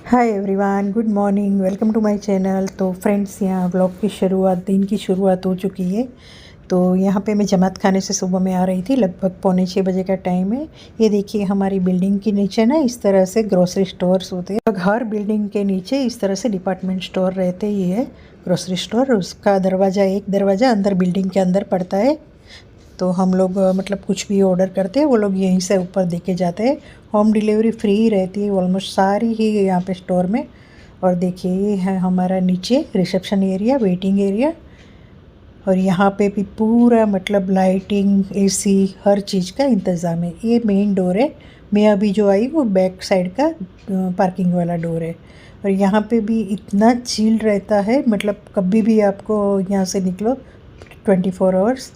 Hi everyone, good morning, welcome to my channel. तो friends, यहाँ vlog की शुरुआत, दिन की शुरुआत हो चुकी है। तो यहाँ पे मैं जमात खाने से सुबह में आ रही थी, लगभग पौने 6 बजे का टाइम है। ये देखिए, हमारी बिल्डिंग के नीचे ना इस तरह से ग्रोसरी स्टोर्स होते हैं। हर बिल्डिंग के नीचे इस तरह से डिपार्टमेंट स्टोर रहते ही है, ग्रोसरी स्टोर। उसका दरवाज़ा, एक दरवाज़ा अंदर बिल्डिंग के अंदर पड़ता है। तो हम लोग मतलब कुछ भी ऑर्डर करते हैं, वो लोग यहीं से ऊपर देके जाते हैं। होम डिलीवरी फ्री ही रहती है ऑलमोस्ट सारी ही यहाँ पे स्टोर में। और देखिए, ये है हमारा नीचे रिसेप्शन एरिया, वेटिंग एरिया। और यहाँ पे भी पूरा मतलब लाइटिंग, एसी, हर चीज़ का इंतज़ाम है। ये मेन डोर है। मैं अभी जो आई वो बैक साइड का पार्किंग वाला डोर है। और यहाँ पे भी इतना चिल रहता है, मतलब कभी भी आपको यहाँ से निकलो 24 आवर्स।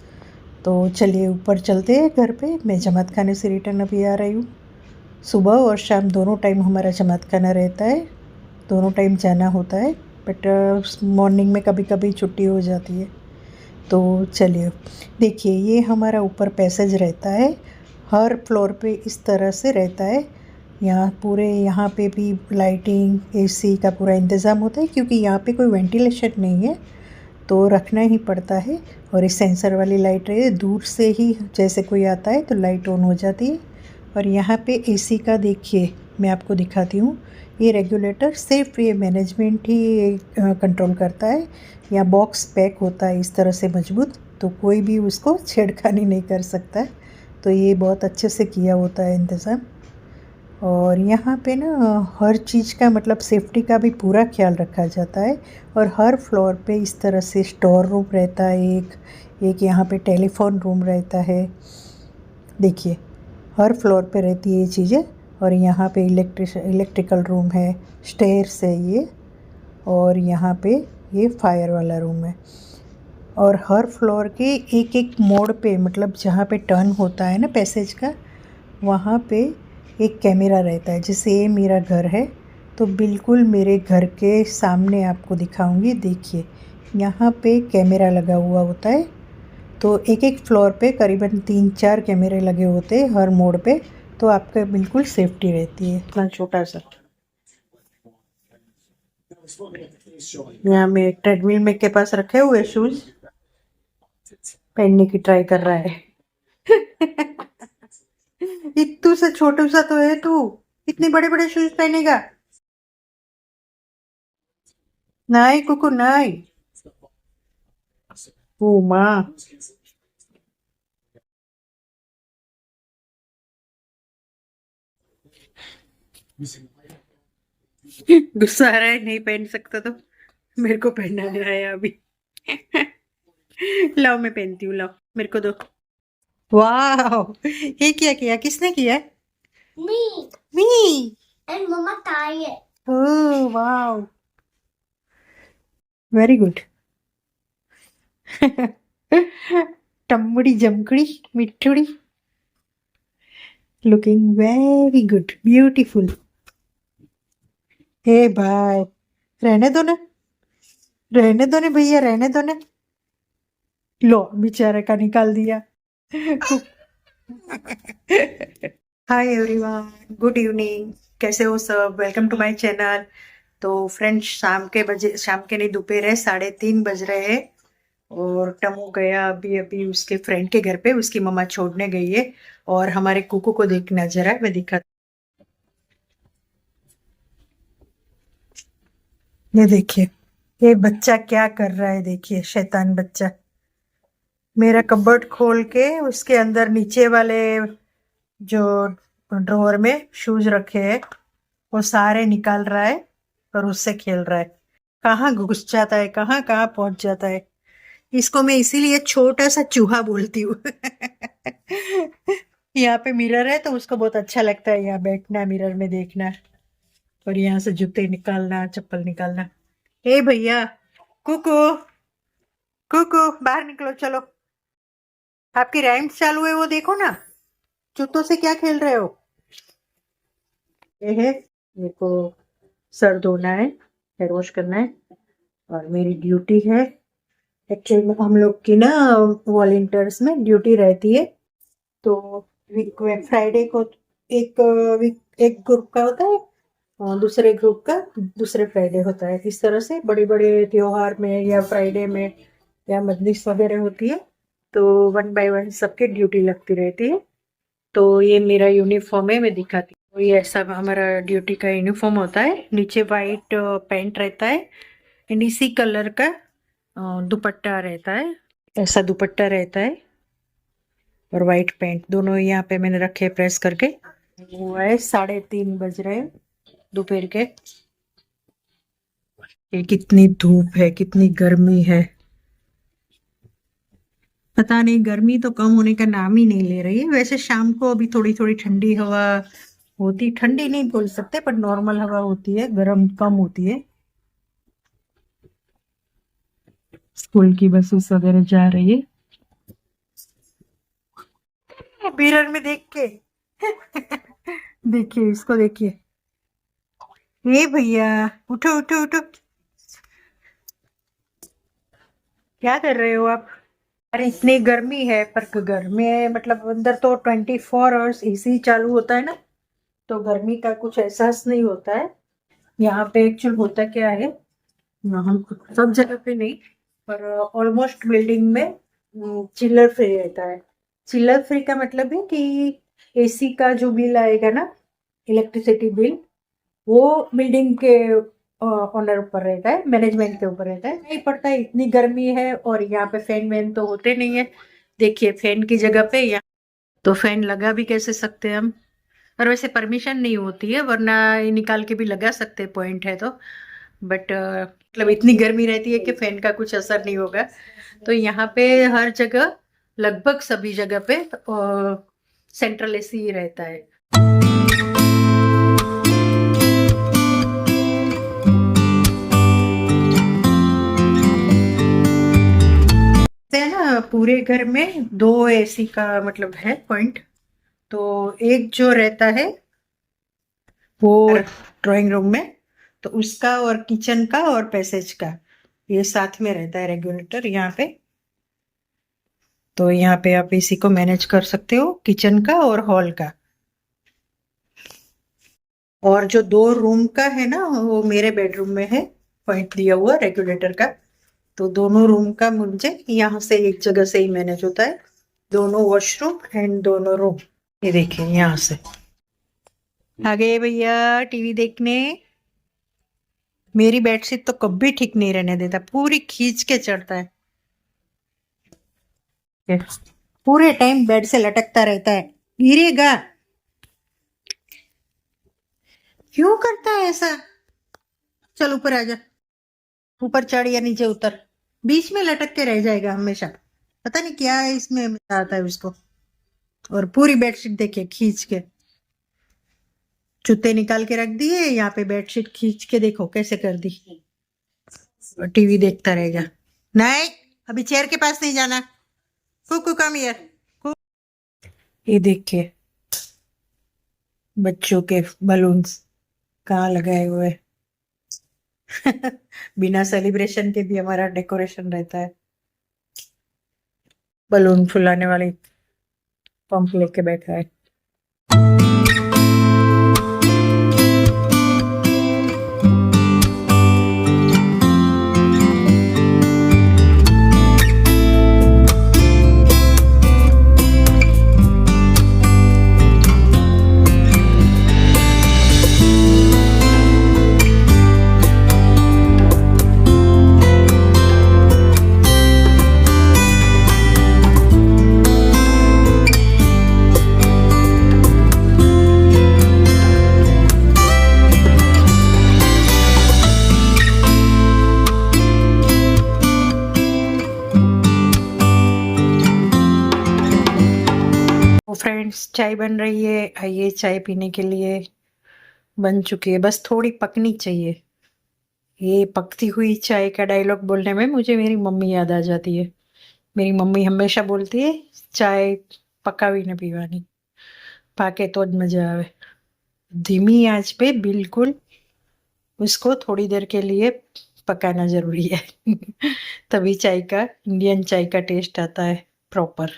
तो चलिए ऊपर चलते हैं घर पे। मैं जमात खाने से रिटर्न अभी आ रही हूँ। सुबह और शाम दोनों टाइम हमारा जमात खाना रहता है, दोनों टाइम जाना होता है। बट मॉर्निंग में कभी कभी छुट्टी हो जाती है। तो चलिए, देखिए ये हमारा ऊपर पैसेज रहता है। हर फ्लोर पे इस तरह से रहता है। यहाँ पूरे, यहाँ पे भी लाइटिंग, एसी का पूरा इंतज़ाम होता है, क्योंकि यहाँ पे कोई वेंटिलेशन नहीं है तो रखना ही पड़ता है। और ये सेंसर वाली लाइट रही है, दूर से ही जैसे कोई आता है तो लाइट ऑन हो जाती है। और यहाँ पे एसी का देखिए, मैं आपको दिखाती हूँ। ये रेगुलेटर सिर्फ ये मैनेजमेंट ही कंट्रोल करता है। यहाँ बॉक्स पैक होता है इस तरह से मजबूत, तो कोई भी उसको छेड़खानी नहीं कर सकता है। तो ये बहुत अच्छे से किया होता है इंतज़ाम। और यहाँ पे ना हर चीज़ का मतलब सेफ्टी का भी पूरा ख्याल रखा जाता है। और हर फ्लोर पे इस तरह से स्टोर रूम रहता है, एक यहाँ पे टेलीफोन रूम रहता है। देखिए, हर फ्लोर पे रहती है ये चीज़ें। और यहाँ पे इलेक्ट्रिकल रूम है, स्टेयर्स है ये। और यहाँ पे ये फायर वाला रूम है। और हर फ्लोर के एक एक मोड़ पे, मतलब जहाँ पे टर्न होता है ना पैसेज का, वहाँ पे एक कैमरा रहता है। जैसे ये मेरा घर है, तो बिल्कुल मेरे घर के सामने आपको दिखाऊंगी। देखिए, यहाँ पे कैमरा लगा हुआ होता है। तो एक एक फ्लोर पे करीबन 3-4 कैमरे लगे होते हैं हर मोड़ पे। तो आपका बिल्कुल सेफ्टी रहती है। इतना छोटा सा यहाँ में ट्रेडमिल में के पास रखे हुए शूज पहनने की ट्राई कर रहा है। इतू से छोटू सा तो है तू, इतने बड़े बड़े शूज पहनेगा? नहीं कुकु नहीं। ओ माँ, गुस्सा आ रहा है, नहीं पहन सकता तो मेरे को पहनना है अभी। लाओ मैं पहनती हूँ, लाओ मेरे को दो। वाह, ये क्या किया, किसने किया? Me me. and Mama tired. Oh वाह, वेरी गुड। टम्मड़ी जमकड़ी मिठुड़ी, लुकिंग वेरी गुड, ब्यूटीफुल। हे भाई, रहने दो ना, रहने दो ना भैया, रहने दो ना। लो, बेचारे का निकाल दिया। हाय एवरीवन, गुड इवनिंग, कैसे हो सब? Welcome to my channel. तो फ्रेंड्स, शाम के नहीं, दोपहर है, 3:30 बज रहे हैं। और टमू गया अभी अभी उसके फ्रेंड के घर पे, उसकी मम्मा छोड़ने गई है। और हमारे कुकू को देखना जरा, मैं दिखा। ये देखिए, ये बच्चा क्या कर रहा है, देखिए शैतान बच्चा। मेरा कबर्ड खोल के उसके अंदर नीचे वाले जो ड्रॉअर में शूज रखे हैं वो सारे निकाल रहा है और उससे खेल रहा है। कहाँ घुस जाता है, कहाँ कहाँ पहुंच जाता है। इसको मैं इसीलिए छोटा सा चूहा बोलती हूँ। यहाँ पे मिरर है तो उसको बहुत अच्छा लगता है यहाँ बैठना, मिरर में देखना। और यहाँ से जूते निकालना, चप्पल निकालना। हे भैया, कुकू, कुकू, बाहर निकलो, चलो। आपकी राइम्स चालू है, वो देखो ना। जूतों से क्या खेल रहे हो? ये है, मेरे को सर धोना है, हेयर वॉश करना है। और मेरी ड्यूटी है, एक्चुअली में हम लोग की ना वॉलंटियर्स में ड्यूटी रहती है। तो वीक में फ्राइडे को एक वीक एक ग्रुप का होता है, दूसरे ग्रुप का दूसरे फ्राइडे होता है। इस तरह से बड़े बड़े त्योहार में या फ्राइडे में या मजलिस वगैरह होती है तो 1 बाय 1 सबके ड्यूटी लगती रहती है। तो ये मेरा यूनिफॉर्म है, मैं दिखाती हूँ। ये ऐसा हमारा ड्यूटी का यूनिफॉर्म होता है। नीचे वाइट पैंट रहता है एंड इसी कलर का दुपट्टा रहता है। ऐसा दुपट्टा रहता है और वाइट पैंट दोनों यहाँ पे मैंने रखे प्रेस करके। वो है 3:30 बज रहे हैं दोपहर के। ये कितनी धूप है, कितनी गर्मी है, पता नहीं गर्मी तो कम होने का नाम ही नहीं ले रही है। वैसे शाम को अभी थोड़ी थोड़ी ठंडी हवा होती, ठंडी नहीं बोल सकते पर नॉर्मल हवा होती है, गर्म कम होती है। स्कूल की बसेस वगैरह जा रही है मिरर में देख के। देखिए इसको, देखिए। ये भैया उठो उठो उठो, क्या कर रहे हो आप? अरे इतनी गर्मी है, पर गर्मी है मतलब अंदर तो 24 आवर्स एसी चालू होता है ना, तो गर्मी का कुछ एहसास नहीं होता है। यहाँ पे एक्चुअल होता क्या है, हम सब जगह पे नहीं पर ऑलमोस्ट बिल्डिंग में चिल्लर फ्री रहता है। चिल्लर फ्री का मतलब है कि एसी का जो बिल आएगा ना, इलेक्ट्रिसिटी बिल, वो बिल्डिंग के ओनर ऊपर रहता है, मैनेजमेंट के ऊपर रहता है। नहीं पड़ता है, इतनी गर्मी है और यहाँ पे फैन वैन तो होते नहीं है। देखिए फैन की जगह पे यहाँ तो फैन लगा भी कैसे सकते हैं हम, और वैसे परमिशन नहीं होती है, वरना ये निकाल के भी लगा सकते हैं, पॉइंट है तो। बट मतलब इतनी गर्मी रहती है कि फैन का कुछ असर नहीं होगा। तो यहाँ पे हर जगह, लगभग सभी जगह पे सेंट्रल एसी ही रहता है। है ना, पूरे घर में 2 एसी का मतलब है पॉइंट। तो एक जो रहता है वो ड्राइंग रूम में, तो उसका और किचन का और पैसेज का ये साथ में रहता है रेगुलेटर यहाँ पे। तो यहाँ पे आप एसी को मैनेज कर सकते हो, किचन का और हॉल का। और जो 2 रूम का है ना, वो मेरे बेडरूम में है पॉइंट दिया हुआ रेगुलेटर का। तो दोनों रूम का मुझे यहाँ से एक जगह से ही मैनेज होता है, दोनों वॉशरूम एंड दोनों रूम। ये देखिए यहाँ से आ गए भैया टीवी देखने। मेरी बेडशीट तो कभी ठीक नहीं रहने देता, पूरी खींच के चढ़ता है, पूरे टाइम बेड से लटकता रहता है, गिरेगा। क्यों करता है ऐसा? चल ऊपर आ जा, ऊपर चढ़ या नीचे उतर, बीच में लटक के रह जाएगा हमेशा। पता नहीं क्या है इसमें आता है उसको। और पूरी बेडशीट देखिए खींच के, जूते निकाल के रख दिए यहाँ पे, बेडशीट खींच के देखो कैसे कर दी। और टीवी देखता रहेगा। नहीं, अभी चेयर के पास नहीं जाना, कुकू कम हियर। ये देखिए बच्चों के बलून्स कहाँ लगाए हुए। बिना सेलिब्रेशन के भी हमारा डेकोरेशन रहता है। बलून फुलाने वाली पंप लेके बैठा है। फ्रेंड्स चाय बन रही है, आइए चाय पीने के लिए। बन चुकी है, बस थोड़ी पकनी चाहिए। ये पकती हुई चाय का डायलॉग बोलने में मुझे मेरी मम्मी याद आ जाती है। मेरी मम्मी हमेशा बोलती है चाय पकावी न पीवानी, पाके तो ज मजा आवे। धीमी आंच पे बिल्कुल उसको थोड़ी देर के लिए पकाना जरूरी है। तभी चाय का, इंडियन चाय का टेस्ट आता है प्रॉपर।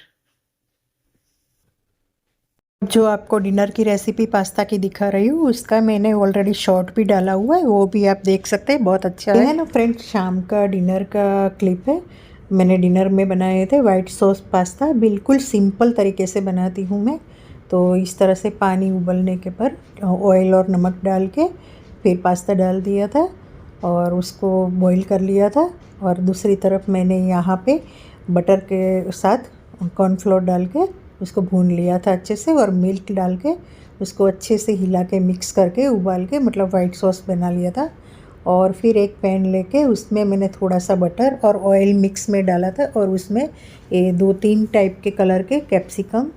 जो आपको डिनर की रेसिपी पास्ता की दिखा रही हूँ उसका मैंने ऑलरेडी शॉर्ट भी डाला हुआ है, वो भी आप देख सकते हैं, बहुत अच्छा है ना फ्रेंड्स। शाम का डिनर का क्लिप है। मैंने डिनर में बनाए थे वाइट सॉस पास्ता, बिल्कुल सिंपल तरीके से बनाती हूँ मैं। तो इस तरह से पानी उबलने के पर ऑयल और नमक डाल के फिर पास्ता डाल दिया था और उसको बॉईल कर लिया था। और दूसरी तरफ मैंने यहाँ पे बटर के साथ कॉर्नफ्लोर डाल के उसको भून लिया था अच्छे से, और मिल्क डाल के उसको अच्छे से हिला के मिक्स करके उबाल के मतलब वाइट सॉस बना लिया था। और फिर एक पैन लेके उसमें मैंने थोड़ा सा बटर और ऑयल मिक्स में डाला था और उसमें ये 2-3 टाइप के कलर के कैप्सिकम,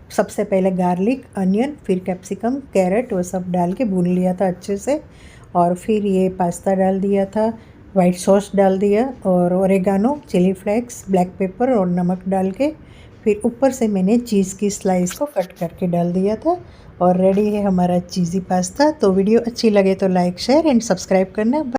सबसे पहले गार्लिक, अनियन, फिर कैप्सिकम, कैरेट, वो सब डाल के भून लिया था अच्छे से। और फिर ये पास्ता डाल दिया था, वाइट सॉस डाल दिया और oregano, chilli flakes, black pepper और नमक डाल के फिर ऊपर से मैंने चीज़ की स्लाइस को कट करके डाल दिया था। और रेडी है हमारा चीज़ी पास्ता। तो वीडियो अच्छी लगे तो लाइक, शेयर एंड सब्सक्राइब करना।